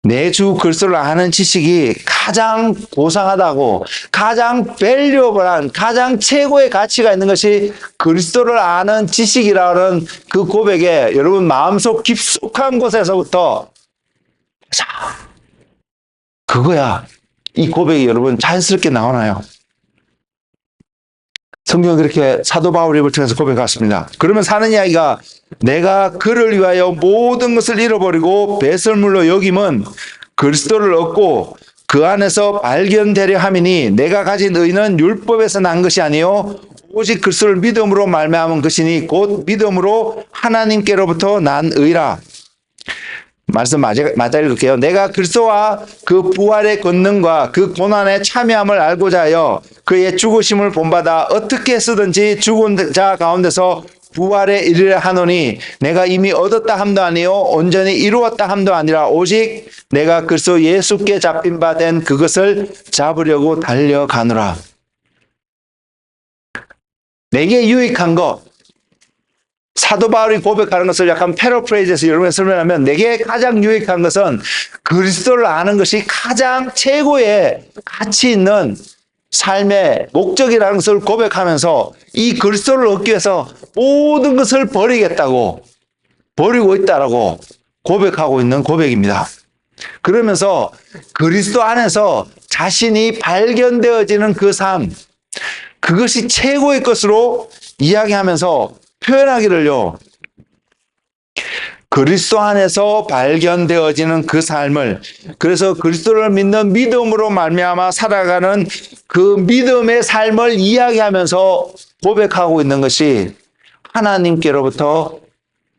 내 주 그리스도를 아는 지식이 가장 고상하다고, 가장 밸류어블한, 가장 최고의 가치가 있는 것이 그리스도를 아는 지식이라는 그 고백에 여러분 마음속 깊숙한 곳에서부터 자, 그거야. 이 고백이 여러분 자연스럽게 나오나요? 성경은 그렇게 사도 바울의 입을 통해서 고백했습니다. 그러면 사는 이야기가, 내가 그를 위하여 모든 것을 잃어버리고 배설물로 여김은 그리스도를 얻고 그 안에서 발견되려 함이니 내가 가진 의는 율법에서 난 것이 아니요 오직 그리스도를 믿음으로 말미암은 것이니 곧 믿음으로 하나님께로부터 난 의라. 말씀 맞아 읽을게요. 내가 그리스도와 그 부활의 권능과 그 고난의 참여함을 알고자 하여 그의 죽으심을 본받아 어떻게 쓰든지 죽은 자 가운데서 부활에 이르려 하노니 내가 이미 얻었다 함도 아니요 온전히 이루었다 함도 아니라 오직 내가 그리스도 예수께 잡힌 바 된 그것을 잡으려고 달려가노라. 내게 유익한 것, 사도 바울이 고백하는 것을 약간 패러프레이즈해서 여러분이 설명하면 내게 가장 유익한 것은 그리스도를 아는 것이 가장 최고의 가치 있는 삶의 목적이라는 것을 고백하면서 이 그리스도를 얻기 위해서 모든 것을 버리겠다고, 버리고 있다라고 고백하고 있는 고백입니다. 그러면서 그리스도 안에서 자신이 발견되어지는 그 삶, 그것이 최고의 것으로 이야기하면서 표현하기를요, 그리스도 안에서 발견되어지는 그 삶을, 그래서 그리스도를 믿는 믿음으로 말미암아 살아가는 그 믿음의 삶을 이야기하면서 고백하고 있는 것이 하나님께로부터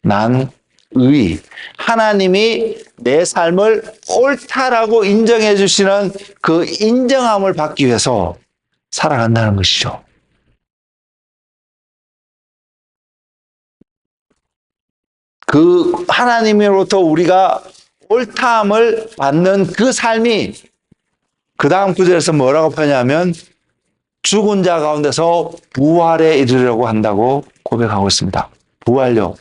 난 의, 하나님이 내 삶을 옳다라고 인정해 주시는 그 인정함을 받기 위해서 살아간다는 것이죠. 그 하나님으로부터 우리가 옳다함을 받는 그 삶이 그 다음 구절에서 뭐라고 표현하냐면 죽은 자 가운데서 부활에 이르려고 한다고 고백하고 있습니다. 부활요.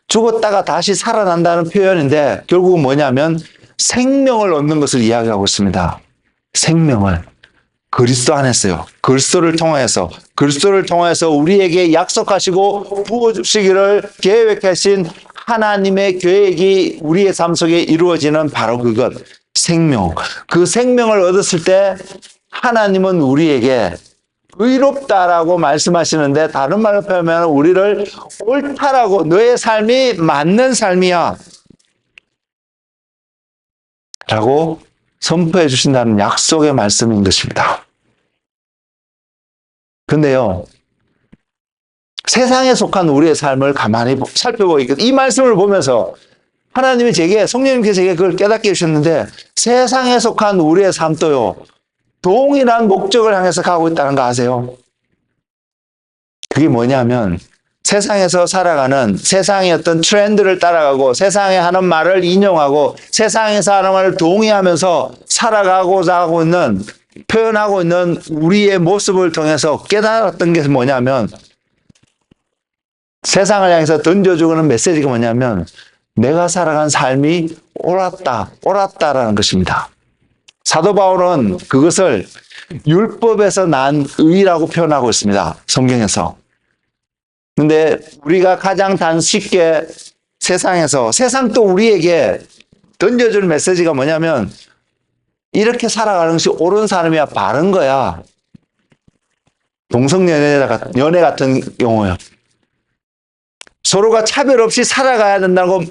죽었다가 다시 살아난다는 표현인데 결국은 뭐냐면 생명을 얻는 것을 이야기하고 있습니다. 생명을. 그리스도 안에서요. 그리스도를 통하여서 우리에게 약속하시고 부어주시기를 계획하신 하나님의 계획이 우리의 삶 속에 이루어지는 바로 그것, 생명. 그 생명을 얻었을 때 하나님은 우리에게 의롭다라고 말씀하시는데 다른 말로 표현하면 우리를 옳다라고, 너의 삶이 맞는 삶이야 라고 선포해 주신다는 약속의 말씀인 것입니다. 근데요, 세상에 속한 우리의 삶을 가만히 살펴보니까 이 말씀을 보면서 하나님이 제게, 성령님께서 제게 그걸 깨닫게 해주셨는데 세상에 속한 우리의 삶도요, 동일한 목적을 향해서 가고 있다는 거 아세요? 그게 뭐냐면 세상에서 살아가는 세상의 어떤 트렌드를 따라가고 세상에 하는 말을 인용하고 세상에서 하는 말을 동의하면서 살아가고자 하고 있는, 표현하고 있는 우리의 모습을 통해서 깨달았던 게 뭐냐면 세상을 향해서 던져주는 메시지가 뭐냐면 내가 살아간 삶이 옳았다라는 것입니다. 사도 바울은 그것을 율법에서 난 의라고 표현하고 있습니다. 성경에서. 근데 우리가 가장 쉽게 세상도 우리에게 던져주는 메시지가 뭐냐면 이렇게 살아가는 것이 옳은 삶이야, 바른 거야. 동성연애 같은 경우요. 서로가 차별 없이 살아가야 된다고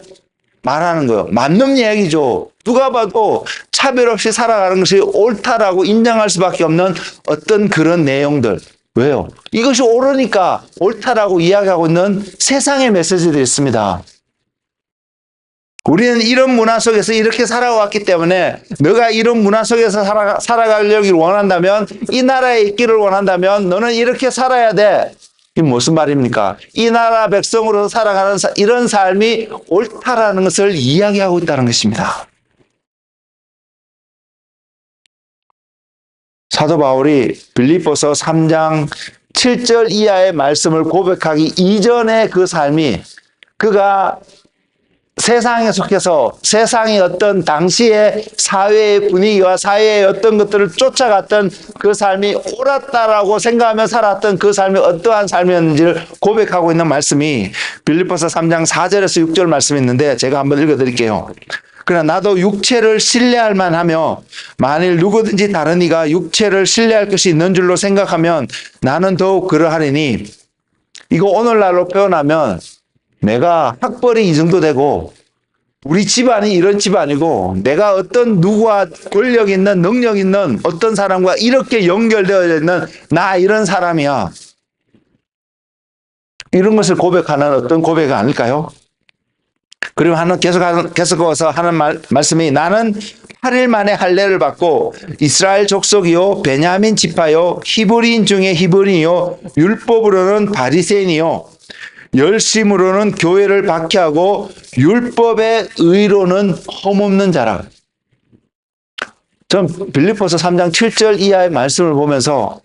말하는 거예요. 맞는 이야기죠. 누가 봐도 차별 없이 살아가는 것이 옳다라고 인정할 수밖에 없는 어떤 그런 내용들. 왜요? 이것이 옳으니까 옳다라고 이야기하고 있는 세상의 메시지들이 있습니다. 우리는 이런 문화 속에서 이렇게 살아왔기 때문에 너가 이런 문화 속에서 살아가려길 원한다면, 이 나라에 있기를 원한다면 너는 이렇게 살아야 돼. 이게 무슨 말입니까? 이 나라 백성으로 살아가는 이런 삶이 옳다라는 것을 이야기하고 있다는 것입니다. 사도 바울이 빌립보서 3장 7절 이하의 말씀을 고백하기 이전의 그 삶이, 그가 세상에 속해서 세상의 어떤 당시의 사회의 분위기와 사회의 어떤 것들을 쫓아갔던 그 삶이 옳았다라고 생각하며 살았던 그 삶이 어떠한 삶이었는지를 고백하고 있는 말씀이 빌립보서 3장 4절에서 6절 말씀이 있는데 제가 한번 읽어드릴게요. 그러나 나도 육체를 신뢰할 만하며 만일 누구든지 다른 이가 육체를 신뢰할 것이 있는 줄로 생각하면 나는 더욱 그러하리니, 이거 오늘날로 표현하면 내가 학벌이 이 정도 되고 우리 집안이 이런 집안이고 내가 어떤 누구와 권력 있는 능력 있는 어떤 사람과 이렇게 연결되어 있는 나 이런 사람이야. 이런 것을 고백하는 어떤 고백이 아닐까요? 그리고 계속해서 하는 말씀이 나는 8일 만에 할례를 받고 이스라엘 족속이요 베냐민 지파요 히브리인 중에 히브리인이요 율법으로는 바리새인이요 열심으로는 교회를 박해하고 율법의 의로는 험없는 자라. 전 빌립보서 3장 7절 이하의 말씀을 보면서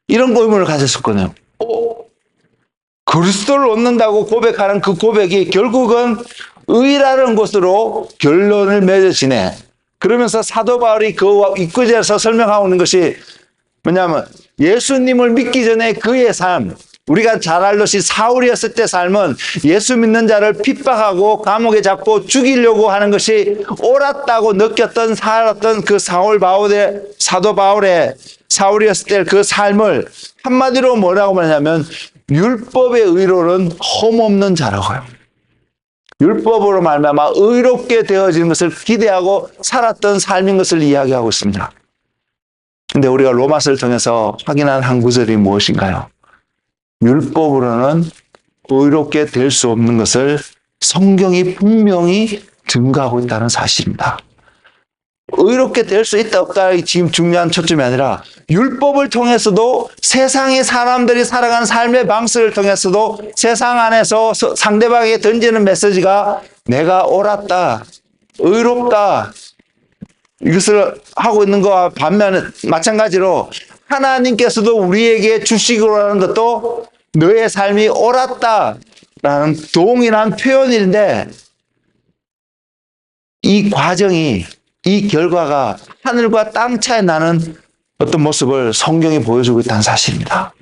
이런 의문을 가졌었거든요. 그리스도를 얻는다고 고백하는 그 고백이 결국은 의라는 것으로 결론을 맺어지네. 그러면서 사도 바울이 그 입구제에서 설명하고 있는 것이 뭐냐면 예수님을 믿기 전에 그의 삶, 우리가 잘 알듯이 사울이었을 때 삶은 예수 믿는 자를 핍박하고 감옥에 잡고 죽이려고 하는 것이 옳았다고 느꼈던 살았던 그 사도 바울의 사울이었을 때 그 삶을 한마디로 뭐라고 말하냐면 율법의 의로는 험없는 자라고요. 율법으로 말미암아 의롭게 되어지는 것을 기대하고 살았던 삶인 것을 이야기하고 있습니다. 근데 우리가 로마서를 통해서 확인한 한 구절이 무엇인가요? 율법으로는 의롭게 될 수 없는 것을 성경이 분명히 증거하고 있다는 사실입니다. 의롭게 될 수 있다 없다 지금 중요한 초점이 아니라 율법을 통해서도 세상의 사람들이 살아가는 삶의 방식을 통해서도 세상 안에서 상대방에게 던지는 메시지가 내가 옳았다, 의롭다 이것을 하고 있는 것과 반면에 마찬가지로 하나님께서도 우리에게 주시기로 하는 것도 너의 삶이 옳았다라는 동일한 표현인데 이 과정이 이 결과가 하늘과 땅 차이 나는 어떤 모습을 성경이 보여주고 있다는 사실입니다.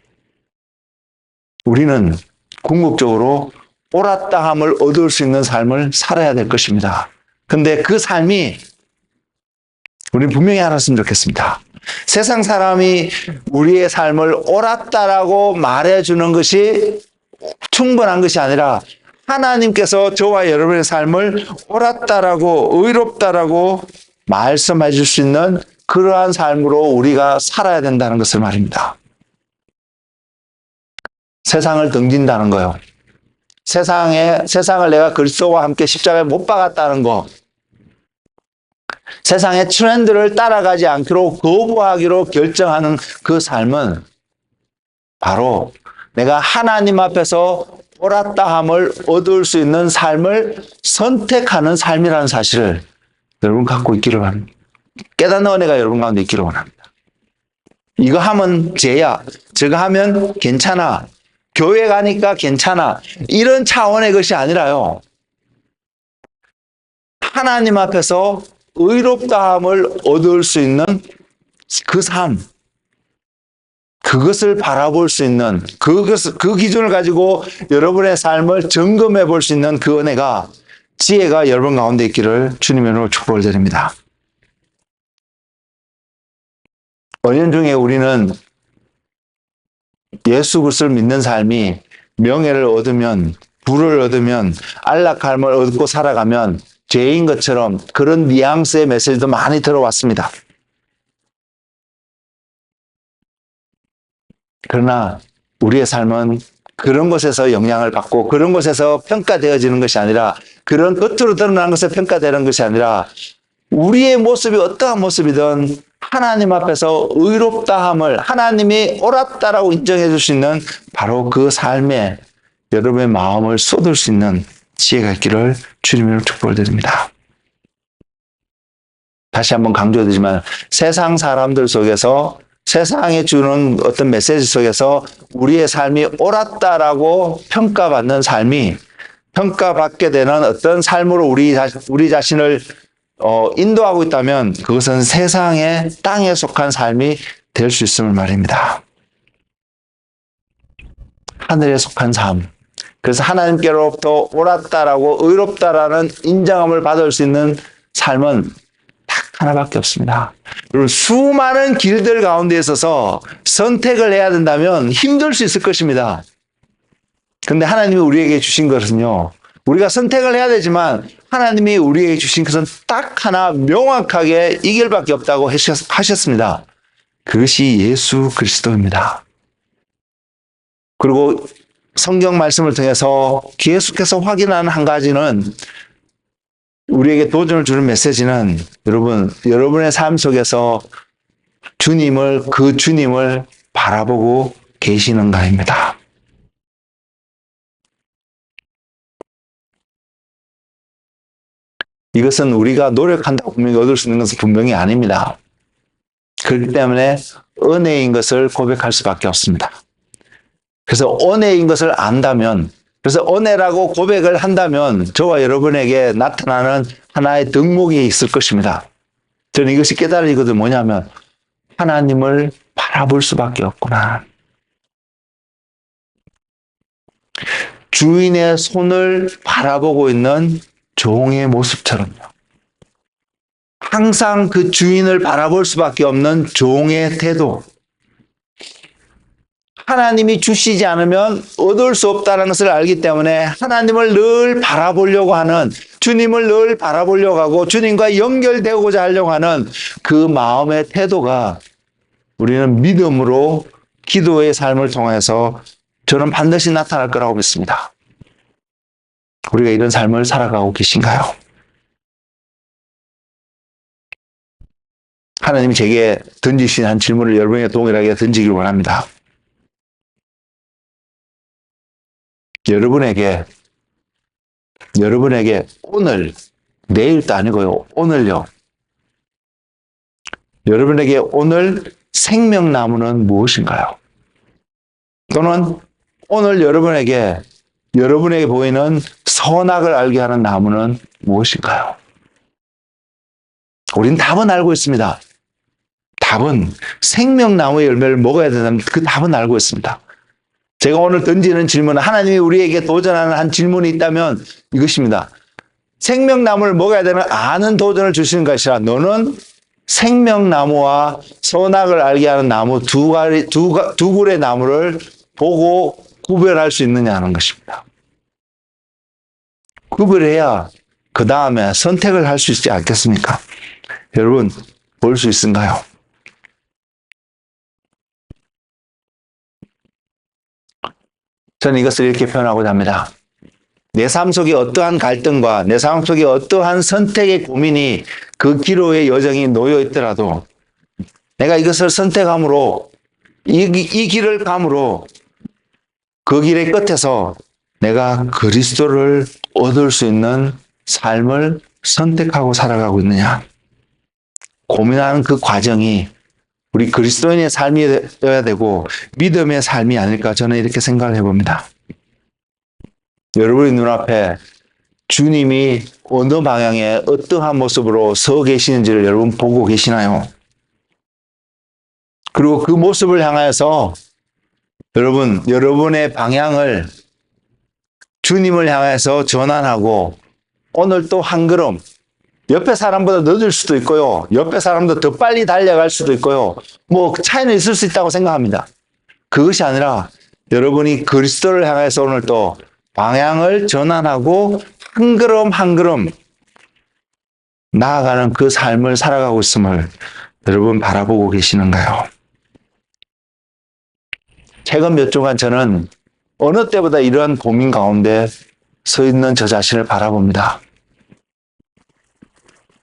우리는 궁극적으로 옳았다함을 얻을 수 있는 삶을 살아야 될 것입니다. 근데 그 삶이 우리는 분명히 알았으면 좋겠습니다. 세상 사람이 우리의 삶을 옳았다라고 말해주는 것이 충분한 것이 아니라 하나님께서 저와 여러분의 삶을 옳았다라고 의롭다라고 말씀해 줄 수 있는 그러한 삶으로 우리가 살아야 된다는 것을 말입니다. 세상을 등진다는 거요. 세상을 내가 그리스도와 함께 십자가에 못 박았다는 거. 세상의 트렌드를 따라가지 않기로 거부하기로 결정하는 그 삶은 바로 내가 하나님 앞에서 옳았다함을 얻을 수 있는 삶을 선택하는 삶이라는 사실을 여러분 갖고 있기를 바랍니다. 깨닫는 은혜가 여러분 가운데 있기를 원합니다. 이거 하면 죄야, 저거 하면 괜찮아, 교회 가니까 괜찮아 이런 차원의 것이 아니라요. 하나님 앞에서 의롭다함을 얻을 수 있는 그 삶, 그것을 바라볼 수 있는 그 기준을 가지고 여러분의 삶을 점검해 볼 수 있는 그 은혜가 지혜가 여러분 가운데 있기를 주님의 이름으로 축복을 드립니다. 은연중에 우리는 예수 그리스도를 믿는 삶이 명예를 얻으면 부를 얻으면 안락함을 얻고 살아가면 죄인 것처럼 그런 뉘앙스의 메시지도 많이 들어왔습니다. 그러나 우리의 삶은 그런 것에서 영향을 받고 그런 것에서 평가되어지는 것이 아니라 그런 겉으로 드러나는 것에 평가되는 것이 아니라 우리의 모습이 어떠한 모습이든 하나님 앞에서 의롭다함을 하나님이 옳았다라고 인정해 줄 수 있는 바로 그 삶에 여러분의 마음을 쏟을 수 있는 지혜가 있기를 주님으로 축복을 드립니다. 다시 한번 강조드리지만 세상 사람들 속에서 세상에 주는 어떤 메시지 속에서 우리의 삶이 옳았다라고 평가받는 삶이 평가받게 되는 어떤 삶으로 우리 자신을 인도하고 있다면 그것은 세상의 땅에 속한 삶이 될 수 있음을 말입니다. 하늘에 속한 삶. 그래서 하나님께로부터 옳았다라고 의롭다라는 인정함을 받을 수 있는 삶은 딱 하나밖에 없습니다. 여러분 수많은 길들 가운데 있어서 선택을 해야 된다면 힘들 수 있을 것입니다. 그런데 하나님이 우리에게 주신 것은요. 우리가 선택을 해야 되지만 하나님이 우리에게 주신 것은 딱 하나 명확하게 이 길밖에 없다고 하셨습니다. 그것이 예수 그리스도입니다. 그리고 성경 말씀을 통해서 계속해서 확인하는 한 가지는 우리에게 도전을 주는 메시지는 여러분의 삶 속에서 그 주님을 바라보고 계시는가입니다. 이것은 우리가 노력한다고 분명히 얻을 수 있는 것은 분명히 아닙니다. 그렇기 때문에 은혜인 것을 고백할 수밖에 없습니다. 그래서 은혜인 것을 안다면, 그래서 은혜라고 고백을 한다면 저와 여러분에게 나타나는 하나의 덕목이 있을 것입니다. 저는 이것이 깨달아지거든. 뭐냐면 하나님을 바라볼 수밖에 없구나. 주인의 손을 바라보고 있는 종의 모습처럼요. 항상 그 주인을 바라볼 수밖에 없는 종의 태도. 하나님이 주시지 않으면 얻을 수 없다는 것을 알기 때문에 하나님을 늘 바라보려고 하는, 주님을 늘 바라보려고 하고 주님과 연결되고자 하려고 하는 그 마음의 태도가 우리는 믿음으로 기도의 삶을 통해서 저는 반드시 나타날 거라고 믿습니다. 우리가 이런 삶을 살아가고 계신가요? 하나님이 제게 던지신 한 질문을 여러분에게 동일하게 던지길 원합니다. 여러분에게 오늘, 내일도 아니고요, 오늘요. 여러분에게 오늘 생명나무는 무엇인가요? 또는 오늘 여러분에게 보이는 선악을 알게 하는 나무는 무엇인가요? 우린 답은 알고 있습니다. 답은 생명나무의 열매를 먹어야 된다면 그 답은 알고 있습니다. 제가 오늘 던지는 질문은 하나님이 우리에게 도전하는 한 질문이 있다면 이것입니다. 생명나무를 먹어야 되는 아는 도전을 주시는 것이라 너는 생명나무와 선악을 알게 하는 나무 두 그루의 나무를 보고 구별할 수 있느냐는 것입니다. 구별해야 그 다음에 선택을 할 수 있지 않겠습니까? 여러분, 볼 수 있은가요? 저는 이것을 이렇게 표현하고자 합니다. 내 삶 속에 어떠한 갈등과 내 삶 속에 어떠한 선택의 고민이 그 기로의 여정이 놓여 있더라도 내가 이것을 선택함으로 이 길을 감으로 그 길의 끝에서 내가 그리스도를 얻을 수 있는 삶을 선택하고 살아가고 있느냐. 고민하는 그 과정이 우리 그리스도인의 삶이어야 되고 믿음의 삶이 아닐까 저는 이렇게 생각을 해봅니다. 여러분의 눈앞에 주님이 어느 방향에 어떠한 모습으로 서 계시는지를 여러분 보고 계시나요? 그리고 그 모습을 향하여서 여러분의 방향을 주님을 향해서 전환하고 오늘 또 한 걸음 옆에 사람보다 늦을 수도 있고요. 옆에 사람보다 더 빨리 달려갈 수도 있고요. 뭐 차이는 있을 수 있다고 생각합니다. 그것이 아니라 여러분이 그리스도를 향해서 오늘 또 방향을 전환하고 한 걸음 한 걸음 나아가는 그 삶을 살아가고 있음을 여러분 바라보고 계시는가요? 최근 몇 주간 저는 어느 때보다 이러한 고민 가운데 서 있는 저 자신을 바라봅니다.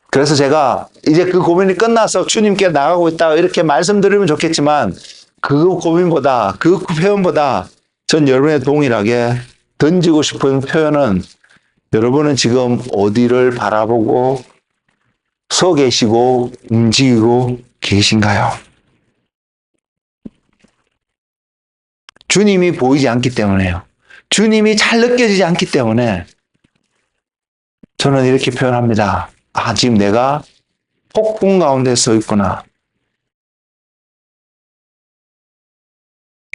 그래서 제가 이제 그 고민이 끝나서 주님께 나가고 있다 이렇게 말씀드리면 좋겠지만 그 고민보다 그 표현보다 전 여러분의 동일하게 던지고 싶은 표현은 여러분은 지금 어디를 바라보고 서 계시고 움직이고 계신가요? 주님이 보이지 않기 때문에요. 주님이 잘 느껴지지 않기 때문에 저는 이렇게 표현합니다. 아, 지금 내가 폭풍 가운데 서 있구나.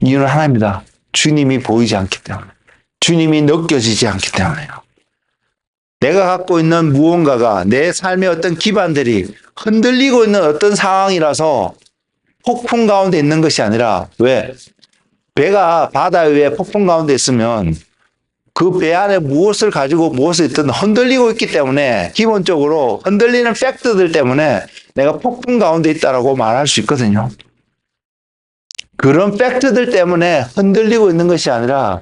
이유는 하나입니다. 주님이 보이지 않기 때문에. 주님이 느껴지지 않기 때문에요. 내가 갖고 있는 무언가가 내 삶의 어떤 기반들이 흔들리고 있는 어떤 상황이라서 폭풍 가운데 있는 것이 아니라 왜? 배가 바다 위에 폭풍 가운데 있으면 그 배 안에 무엇을 가지고 무엇을 있든 흔들리고 있기 때문에 기본적으로 흔들리는 팩트들 때문에 내가 폭풍 가운데 있다라고 말할 수 있거든요. 그런 팩트들 때문에 흔들리고 있는 것이 아니라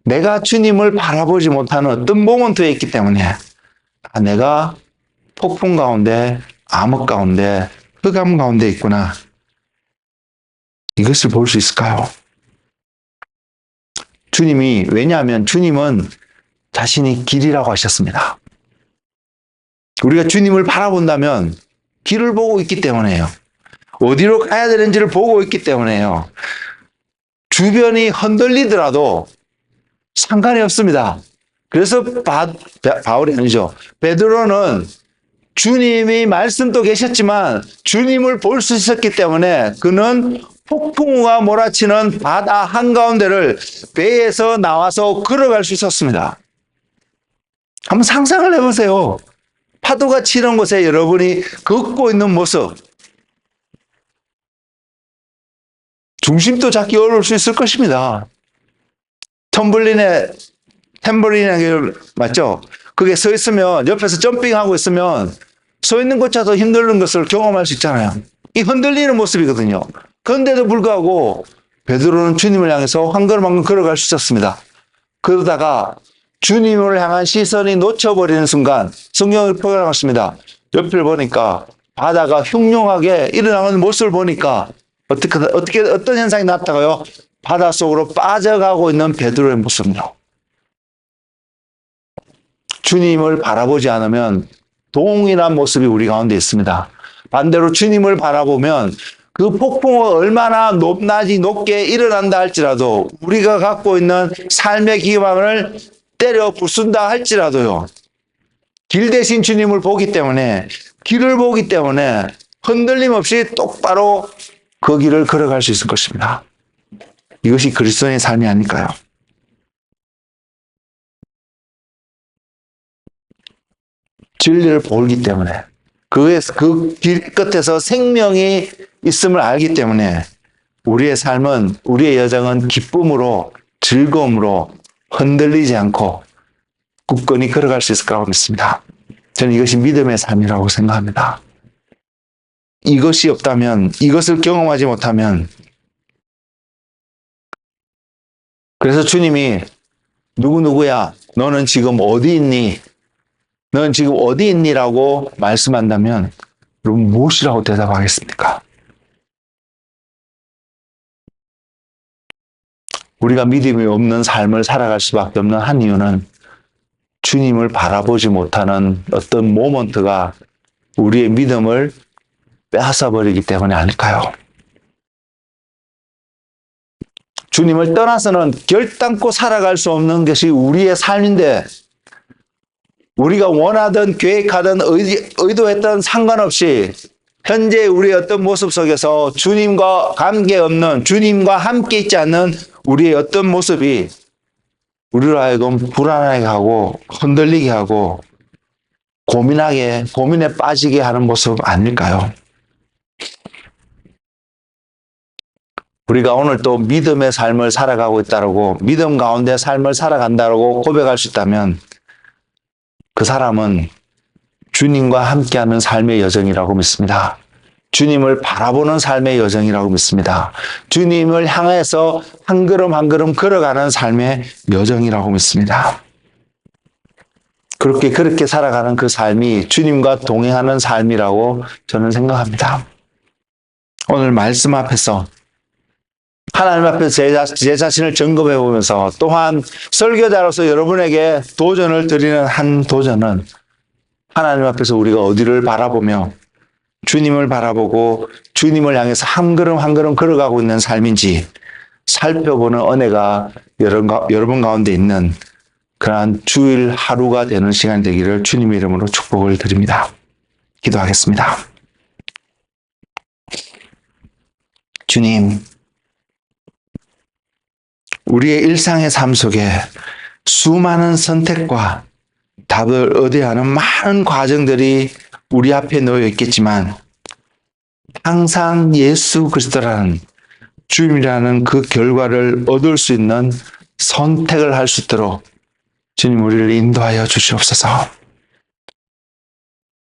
내가 주님을 바라보지 못하는 어떤 모먼트에 있기 때문에 내가 폭풍 가운데, 암흑 가운데, 흑암 가운데 있구나. 이것을 볼 수 있을까요? 왜냐하면 주님은 자신이 길이라고 하셨습니다. 우리가 주님을 바라본다면 길을 보고 있기 때문에요. 어디로 가야 되는지를 보고 있기 때문에요. 주변이 흔들리더라도 상관이 없습니다. 그래서 바울이 아니죠. 베드로는 주님이 말씀도 계셨지만 주님을 볼 수 있었기 때문에 그는 폭풍우가 몰아치는 바다 한가운데를 배에서 나와서 걸어갈 수 있었습니다. 한번 상상을 해보세요. 파도가 치는 곳에 여러분이 걷고 있는 모습. 중심도 잡기 어려울 수 있을 것입니다. 텀블린의 맞죠? 그게 서 있으면 옆에서 점핑하고 있으면 서 있는 것조차도 힘든 것을 경험할 수 있잖아요. 이 흔들리는 모습이거든요. 그런데도 불구하고 베드로는 주님을 향해서 한 걸음 한 걸음 걸어갈 수 있었습니다. 그러다가 주님을 향한 시선이 놓쳐버리는 순간 성경을 표현하셨습니다. 옆을 보니까 바다가 흉흉하게 일어나는 모습을 보니까 어떤 현상이 나타나요? 바닷속으로 빠져가고 있는 베드로의 모습이요. 주님을 바라보지 않으면 동일한 모습이 우리 가운데 있습니다. 반대로 주님을 바라보면 그 폭풍이 얼마나 높게 일어난다 할지라도 우리가 갖고 있는 삶의 기반을 때려 부순다 할지라도요. 길 대신 주님을 보기 때문에 길을 보기 때문에 흔들림 없이 똑바로 그 길을 걸어갈 수 있을 것입니다. 이것이 그리스도인의 삶이 아닐까요? 진리를 보기 때문에 그 길 끝에서 생명이 있음을 알기 때문에 우리의 삶은 우리의 여정은 기쁨으로 즐거움으로 흔들리지 않고 굳건히 걸어갈 수 있을 거라고 믿습니다. 저는 이것이 믿음의 삶이라고 생각합니다. 이것이 없다면 이것을 경험하지 못하면 그래서 주님이 누구누구야 너는 지금 어디 있니? 너는 지금 어디 있니? 라고 말씀한다면 여러분 무엇이라고 대답하겠습니까? 우리가 믿음이 없는 삶을 살아갈 수밖에 없는 한 이유는 주님을 바라보지 못하는 어떤 모먼트가 우리의 믿음을 빼앗아버리기 때문에 아닐까요? 주님을 떠나서는 결단코 살아갈 수 없는 것이 우리의 삶인데 우리가 원하든 계획하든 의도했든 상관없이 현재 우리의 어떤 모습 속에서 주님과 관계없는 주님과 함께 있지 않는 우리의 어떤 모습이 우리로 하여금 불안하게 하고 흔들리게 하고 고민에 빠지게 하는 모습 아닐까요? 우리가 오늘 또 믿음의 삶을 살아가고 있다고 믿음 가운데 삶을 살아간다고 고백할 수 있다면 그 사람은 주님과 함께하는 삶의 여정이라고 믿습니다. 주님을 바라보는 삶의 여정이라고 믿습니다. 주님을 향해서 한 걸음 한 걸음 걸어가는 삶의 여정이라고 믿습니다. 그렇게 살아가는 그 삶이 주님과 동행하는 삶이라고 저는 생각합니다. 오늘 말씀 앞에서 하나님 앞에서 제 자신을 점검해 보면서 또한 설교자로서 여러분에게 도전을 드리는 한 도전은 하나님 앞에서 우리가 어디를 바라보며 주님을 바라보고 주님을 향해서 한 걸음 한 걸음 걸어가고 있는 삶인지 살펴보는 은혜가 여러분 가운데 있는 그러한 주일 하루가 되는 시간이 되기를 주님의 이름으로 축복을 드립니다. 기도하겠습니다. 주님, 우리의 일상의 삶 속에 수많은 선택과 답을 얻어야 하는 많은 과정들이 우리 앞에 놓여 있겠지만 항상 예수 그리스도라는 주님이라는 그 결과를 얻을 수 있는 선택을 할 수 있도록 주님 우리를 인도하여 주시옵소서.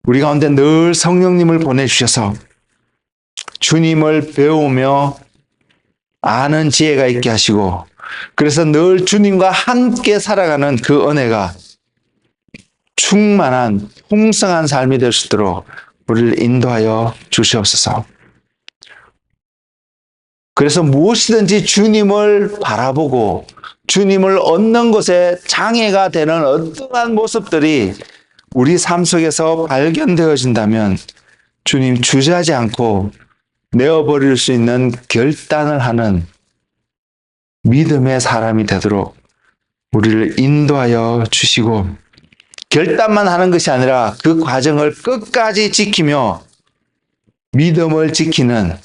우리 가운데 늘 성령님을 보내주셔서 주님을 배우며 아는 지혜가 있게 하시고 그래서 늘 주님과 함께 살아가는 그 은혜가 충만한 풍성한 삶이 될 수 있도록 우리를 인도하여 주시옵소서. 그래서 무엇이든지 주님을 바라보고 주님을 얻는 것에 장애가 되는 어떠한 모습들이 우리 삶 속에서 발견되어진다면 주님 주저하지 않고 내어버릴 수 있는 결단을 하는 믿음의 사람이 되도록 우리를 인도하여 주시고, 결단만 하는 것이 아니라 그 과정을 끝까지 지키며 믿음을 지키는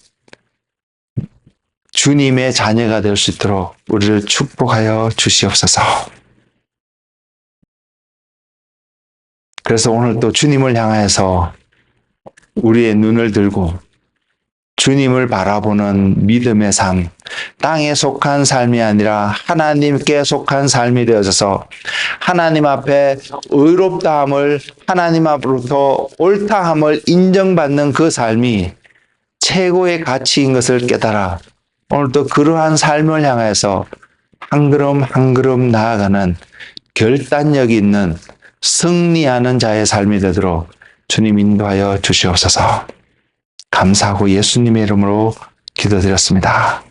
주님의 자녀가 될 수 있도록 우리를 축복하여 주시옵소서. 그래서 오늘 또 주님을 향해서 우리의 눈을 들고 주님을 바라보는 믿음의 삶, 땅에 속한 삶이 아니라 하나님께 속한 삶이 되어져서 하나님 앞에 의롭다함을, 하나님 앞으로부터 옳다함을 인정받는 그 삶이 최고의 가치인 것을 깨달아 오늘도 그러한 삶을 향해서 한 걸음 한 걸음 나아가는 결단력이 있는 승리하는 자의 삶이 되도록 주님 인도하여 주시옵소서. 감사하고 예수님의 이름으로 기도드렸습니다.